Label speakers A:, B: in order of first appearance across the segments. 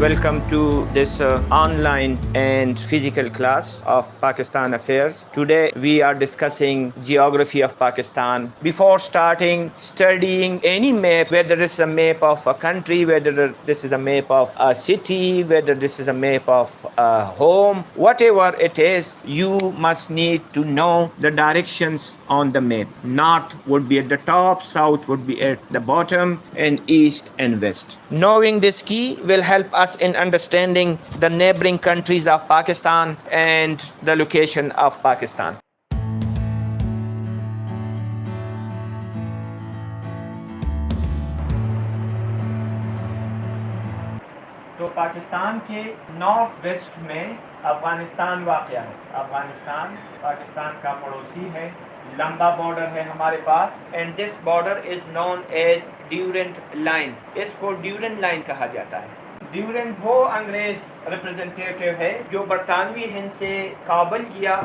A: welcome to this online and physical class of Pakistan Affairs. Today we are discussing geography of Pakistan. Before starting studying any map, whether this is a map of a country, whether this is a map of a city, whether this is a map of a home, whatever it is, you must need to know the directions on the map. North would be at the top, south would be at the bottom, and east and west. Knowing this key will help us in understanding the neighboring countries of Pakistan and the location of Pakistan. تو پاکستان کے north west میں افغانستان واقع ہے. افغانستان پاکستان کا پڑوسی ہے. لمبا border ہے ہمارے پاس and this border is known as Durand Line. اس کو ڈیورنٹ لائن کہا جاتا ہے. ڈیورنٹ وہ انگریز ریپرزنٹیٹیو ہے جو برطانوی ہند سے کابل کیا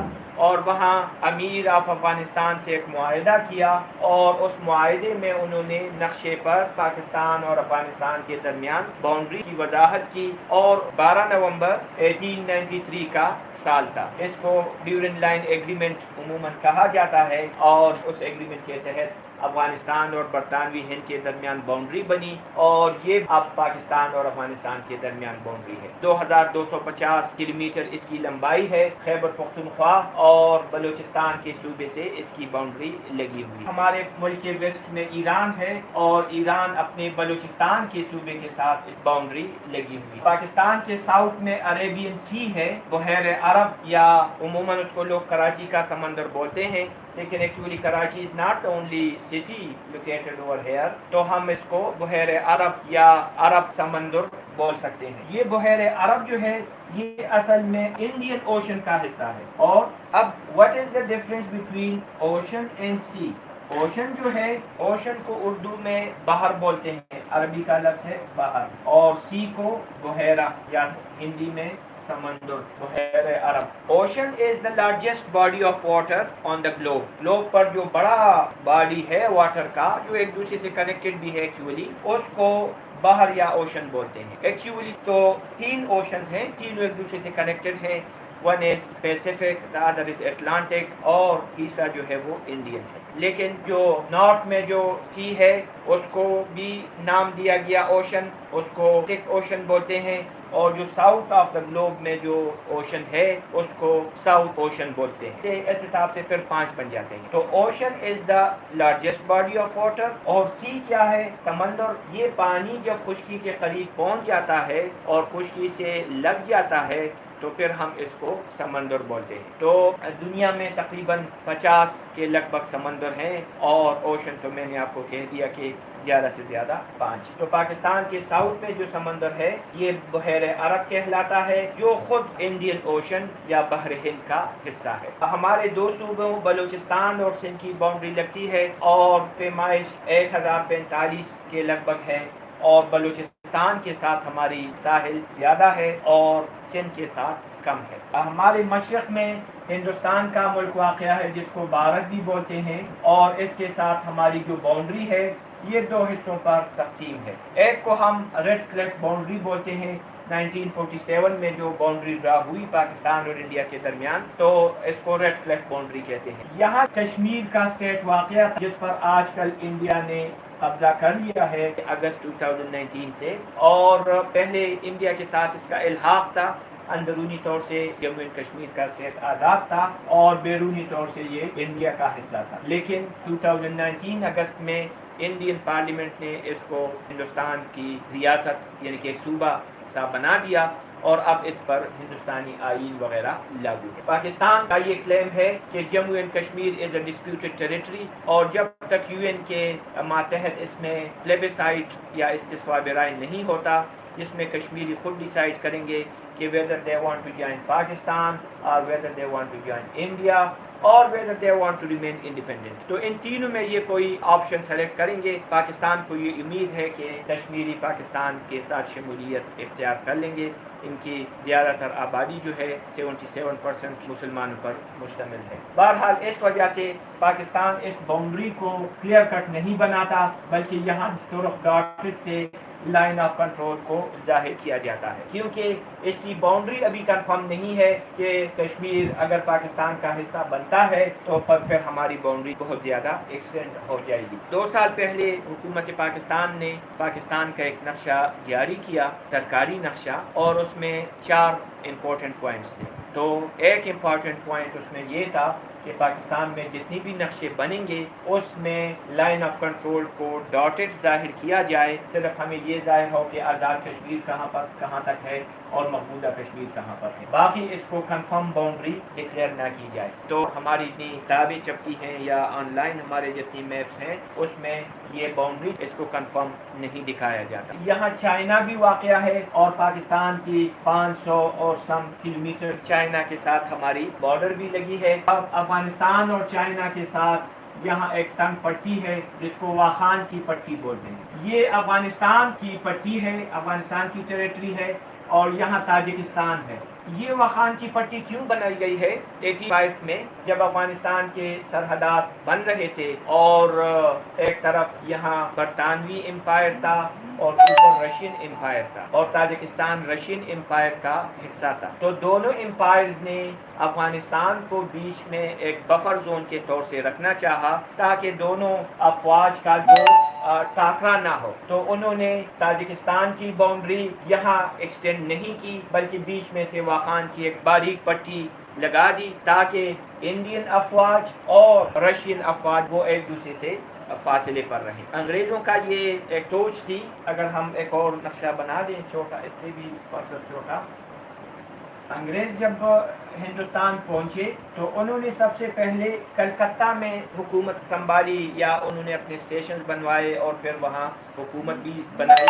A: اور وہاں امیر آف افغانستان سے ایک معاہدہ کیا اور اس معاہدے میں انہوں نے نقشے پر پاکستان اور افغانستان کے درمیان باؤنڈری کی وضاحت کی اور 12 نومبر 1893 کا سال تھا. اس کو ڈیورنٹ لائن ایگریمنٹ عموماً کہا جاتا ہے اور اس ایگریمنٹ کے تحت افغانستان اور برطانوی ہند کے درمیان باؤنڈری بنی اور یہ اب پاکستان اور افغانستان کے درمیان باؤنڈری ہے. 2250 کلومیٹر اس کی لمبائی ہے. خیبر پختونخوا اور بلوچستان کے صوبے سے اس کی باؤنڈری لگی ہوئی. ہمارے ملک کے ویسٹ میں ایران ہے اور ایران اپنے بلوچستان کے صوبے کے ساتھ اس باؤنڈری لگی ہوئی. پاکستان کے ساؤتھ میں عربین سی ہے, بحیر عرب, یا عموماً اس کو لوگ کراچی کا سمندر بولتے ہیں, لیکن actually Karachi is not only city located over here, تو ہم اس کو بحیر عرب یا عرب سمندر بول سکتے ہیں. یہ بحیر عرب جو ہے یہ اصل میں انڈین اوشن کا حصہ ہے. اور اب what is the difference between ocean and sea? Ocean جو ہے, اوشن کو اردو میں بحر بولتے ہیں, عربی کا لفظ ہے بحر, اور سی کو بحیرہ یا ہندی میں سمندر, بحیر عرب. Ocean is the largest body of water on the globe. Globe پر جو بڑا باڈی ہے واٹر کا جو ایک دوسرے سے کنیکٹڈ بھی ہے ایکچولی, اس کو بحر یا اوشن بولتے ہیں. ایکچولی تو 3 اوشنز ہیں, تینوں ایک دوسرے سے کنیکٹڈ ہیں. One is Pacific, the other is Atlantic, اور تیسرا جو ہے وہ انڈین ہے. لیکن جو نارتھ میں جو سی ہے اس کو بھی نام دیا گیا اوشن, اس کو ٹک اوشن بولتے ہیں, اور جو ساؤتھ آف دا گلوب میں جو اوشن ہے اس کو ساؤتھ اوشن بولتے ہیں. اس حساب سے پھر 5 بن جاتے ہیں. تو ocean is the largest body of water, اور سی کیا ہے؟ سمندر. یہ پانی جب خشکی کے قریب پہنچ جاتا ہے اور خشکی سے لگ جاتا ہے تو پھر ہم اس کو سمندر بولتے ہیں. تو دنیا میں تقریباً 50 کے لگ بھگ سمندر ہیں, اور اوشن تو میں نے آپ کو کہہ دیا کہ زیادہ سے زیادہ 5. تو پاکستان کے ساؤتھ میں جو سمندر ہے یہ بحیر عرب کہلاتا ہے, جو خود انڈین اوشن یا بحر ہند کا حصہ ہے. ہمارے 2 صوبوں بلوچستان اور سندھ کی باؤنڈری لگتی ہے, اور پیمائش 1045 کے لگ بھگ ہے, اور بلوچستان کے ساتھ ہماری ساحل زیادہ ہے اور سندھ کے ساتھ کم ہے. ہمارے مشرق میں ہندوستان کا ملک واقع ہے جس کو بھارت بھی بولتے ہیں, اور اس کے ساتھ ہماری جو باؤنڈری ہے یہ 2 حصوں پر تقسیم ہے. ایک کو ہم ریڈ کلف باؤنڈری بولتے ہیں, 1947 میں جو باؤنڈری ڈرا ہوئی پاکستان اور انڈیا کے درمیان, تو اس کو ریڈ کلف باؤنڈری کہتے ہیں. یہاں کشمیر کا اسٹیٹ واقع جس پر آج کل انڈیا نے قبضہ کر لیا ہے اگست 2019 سے, اور پہلے انڈیا کے ساتھ اس کا الحاق تھا. اندرونی طور سے جموں اینڈ کشمیر کا اسٹیٹ آزاد تھا اور بیرونی طور سے یہ انڈیا کا حصہ تھا. لیکن 2019 اگست میں انڈین پارلیمنٹ نے اس کو ہندوستان کی ریاست یعنی کہ ایک صوبہ سا بنا دیا, اور اب اس پر ہندوستانی آئین وغیرہ لاگو ہے. پاکستان کا یہ کلیم ہے کہ Jammu and Kashmir is a disputed territory, اور جب تک UN کے ماتحت اس میں پلیبیسائٹ یا استصواب رائے نہیں ہوتا جس میں کشمیری خود ڈیسائیڈ کریں گے کہ whether they want to join Pakistan or whether they want to join India اور whether they want to remain independent. تو ان تینوں میں یہ کوئی آپشن سلیکٹ کریں گے. پاکستان کو یہ امید ہے کہ کشمیری پاکستان کے ساتھ شمولیت اختیار کر لیں گے. ان کی زیادہ تر آبادی جو ہے 77% مسلمانوں پر مشتمل ہے. بہرحال اس وجہ سے پاکستان اس باؤنڈری کو کلیئر کٹ نہیں بناتا بلکہ یہاں سرخ ڈاٹس سے لائن آف کنٹرول کو ظاہر کیا جاتا ہے کیونکہ اس کی باؤنڈری ابھی کنفرم نہیں ہے کہ کشمیر اگر پاکستان کا حصہ بنتا ہے تو پھر ہماری باؤنڈری بہت زیادہ ایکسٹینڈ ہو جائے گی. 2 سال پہلے حکومت پاکستان نے پاکستان کا ایک نقشہ جاری کیا, سرکاری نقشہ, اور اس میں 4 امپورٹنٹ پوائنٹس تھے. تو ایک امپورٹنٹ پوائنٹ اس میں یہ تھا کہ پاکستان میں جتنی بھی نقشے بنیں گے اس میں لائن آف کنٹرول کو ڈاٹڈ ظاہر کیا جائے. صرف ہمیں یہ ظاہر ہو کہ آزاد کشمیر کہاں تک ہے اور مقبوضہ کشمیر کہاں پر ہے, باقی اس کو کنفرم باؤنڈری ڈکلیئر نہ کی جائے. تو ہماری اتنی کتابیں چھپتی ہیں یا آن لائن ہمارے جتنی میپس ہیں اس میں یہ باؤنڈری اس کو کنفرم نہیں دکھایا جاتا. یہاں چائنا بھی واقع ہے اور پاکستان کی 500 اور سم کلومیٹر چائنا کے ساتھ ہماری بارڈر بھی لگی ہے. اب افغانستان اور چائنا کے ساتھ یہاں ایک تنگ پٹی ہے جس کو واخان کی پٹی بولتے ہیں. یہ افغانستان کی پٹی ہے, افغانستان کی ٹیریٹری ہے اور یہاں تاجکستان ہے. یہ واخان کی پٹی کیوں بنائی گئی ہے 85 میں جب افغانستان کے سرحدات بن رہے تھے اور ایک طرف یہاں برطانوی امپائر تھا اور اوپر رشین امپائر تھا اور تاجکستان رشین امپائر کا حصہ تھا. تو دونوں امپائرز نے افغانستان کو بیچ میں ایک بفر زون کے طور سے رکھنا چاہا تاکہ دونوں افواج کا جو ٹاکرا نہ ہو. تو انہوں نے تاجکستان کی باؤنڈری یہاں ایکسٹینڈ نہیں کی بلکہ بیچ میں سے واخان کی ایک باریک پٹی لگا دی تاکہ انڈین افواج اور رشین افواج وہ ایک دوسرے سے فاصلے پر رہیں. انگریزوں کا یہ ایک سوچ تھی. اگر ہم ایک اور نقشہ بنا دیں چھوٹا, اس سے بھی چھوٹا. انگریز جب ہندوستان پہنچے تو انہوں نے سب سے پہلے کلکتہ میں حکومت سنبھالی یا انہوں نے اپنے اسٹیشن بنوائے اور پھر وہاں حکومت بھی بنائی.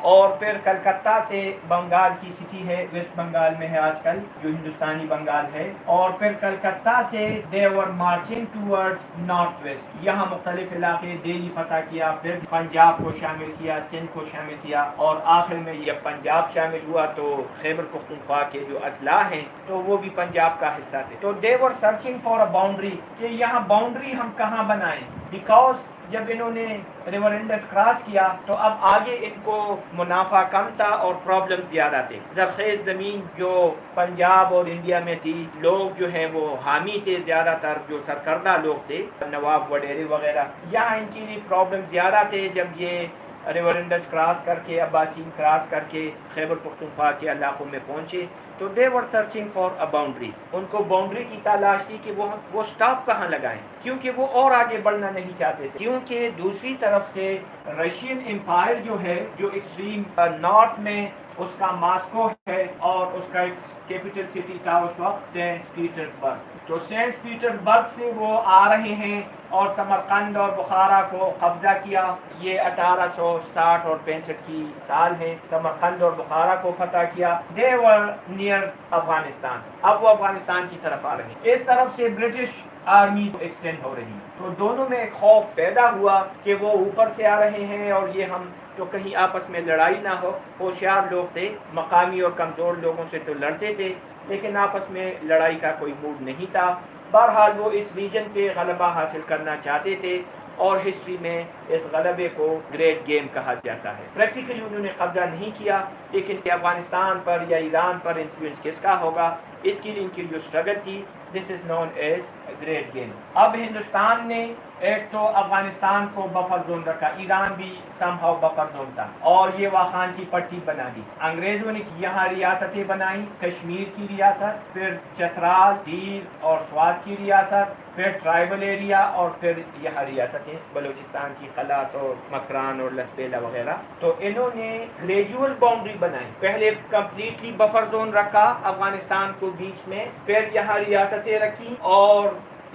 A: اور پھر کلکتہ سے بنگال کی سٹی ہے, ویسٹ بنگال میں ہے آج کل جو ہندوستانی بنگال ہے, اور پھر کلکتہ سے they were marching towards north west. یہاں مختلف علاقے دہلی فتح کیا, پھر پنجاب کو شامل کیا, سندھ کو شامل کیا اور آخر میں جب پنجاب شامل ہوا تو خیبر پختونخوا کے جو اضلاع ہیں تو وہ بھی پنجاب کا حصہ تھے. تو they were searching for a boundary کہ یہاں باؤنڈری ہم کہاں بنائیں, بیکاز جب انہوں نے ریور انڈس کراس کیا تو اب آگے ان کو منافع کم تھا اور پرابلم زیادہ تھے. زرخیز زمین جو پنجاب اور انڈیا میں تھی, لوگ جو ہیں وہ حامی تھے, زیادہ تر جو سرکردہ لوگ تھے, نواب وڈیرے وغیرہ, یہاں ان کی لیے پرابلم زیادہ تھے. جب یہ ریور انڈس کراس کر کے عباسین کراس کر کے خیبر پختونخوا کے علاقوں میں پہنچے تو they were searching for a boundary. ان کو باؤنڈری کی تلاش تھی کہ وہ سٹاپ کہاں لگائیں کیونکہ وہ اور آگے بڑھنا نہیں چاہتے تھے. کیونکہ دوسری طرف سے رشین امپائر جو ہے جو ایکسٹریم نارتھ میں اس کا ماسکو ہے اور اس کا ایک کیپٹل سٹی تھا اس وقت سینٹ پیٹرز برگ. تو سینٹ پیٹرز برگ سے وہ آ رہے ہیں اور سمرقند اور بخارا کو قبضہ کیا. یہ 1860 اور 65 کی سال ہے. سمرقند اور بخارا کو فتح کیا. they were near Afghanistan. اب وہ افغانستان کی طرف آ رہے ہیں. اس طرف سے برٹش آرمی ایکسٹینڈ ہو رہی ہے. تو دونوں میں ایک خوف پیدا ہوا کہ وہ اوپر سے آ رہے ہیں اور یہ ہم تو کہیں آپس میں لڑائی نہ ہو. ہوشیار لوگ تھے, مقامی اور کمزور لوگوں سے تو لڑتے تھے لیکن آپس میں لڑائی کا کوئی موڈ نہیں تھا. بہرحال وہ اس ریجن پہ غلبہ حاصل کرنا چاہتے تھے اور ہسٹری میں اس غلبے کو گریٹ گیم کہا جاتا ہے. پریکٹیکلی انہوں نے قبضہ نہیں کیا لیکن افغانستان پر یا ایران پر انفلوئنس کس کا ہوگا اس کی ان کی جو اسٹرگل تھی, دس از نون ایز گریٹ گیم. اب ہندوستان نے ایک تو افغانستان کو بفر زون رکھا, ایران بھی سم ہاؤ بفر زون تھا اور یہ واخان کی پٹی بنا دی. انگریزوں نے یہاں ریاستیں بنائی, کشمیر کی ریاست, پھر چترال, دیر اور سوات کی ریاست, پھر ٹرائبل ایریا اور پھر یہاں ریاستیں بلوچستان کی قلات اور مکران اور لسبیلا وغیرہ. تو انہوں نے گریجول باؤنڈری بنائی. پہلے کمپلیٹلی بفر زون رکھا افغانستان کو بیچ میں, پھر یہاں ریاستیں رکھی اور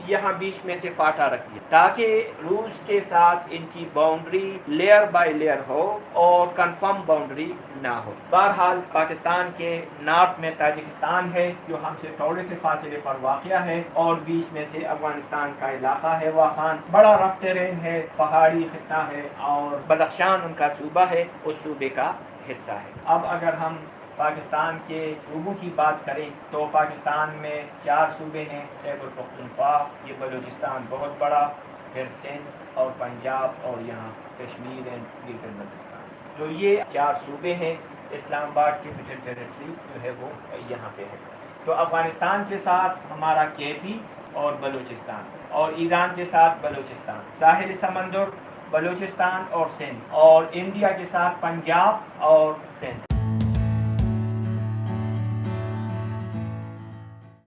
A: یہاں بیچ میں سے فاٹا رکھ دیا تاکہ روس کے ساتھ ان کی باؤنڈری لیئر بائی لیئر ہو اور کنفرم باؤنڈری نہ ہو۔ بہرحال پاکستان کے نارتھ میں تاجکستان ہے جو ہم سے تھوڑے سے فاصلے پر واقع ہے، اور بیچ میں سے افغانستان کا علاقہ ہے واخان، بڑا رف ٹرین ہے، پہاڑی خطہ ہے، اور بدخشان ان کا صوبہ ہے، اس صوبے کا حصہ ہے۔ اب اگر ہم پاکستان کے صوبوں کی بات کریں تو پاکستان میں 4 صوبے ہیں، خیبر پختونخوا، یہ بلوچستان بہت بڑا، پھر سندھ اور پنجاب اور یہاں کشمیر اینڈ گلگت بلتستان، جو یہ 4 صوبے ہیں۔ اسلام آباد کیپٹل ٹیریٹری جو ہے وہ یہاں پہ ہے۔ تو افغانستان کے ساتھ ہمارا کے پی اور بلوچستان، اور ایران کے ساتھ بلوچستان، ساحل سمندر بلوچستان اور سندھ، اور انڈیا کے ساتھ پنجاب اور سندھ۔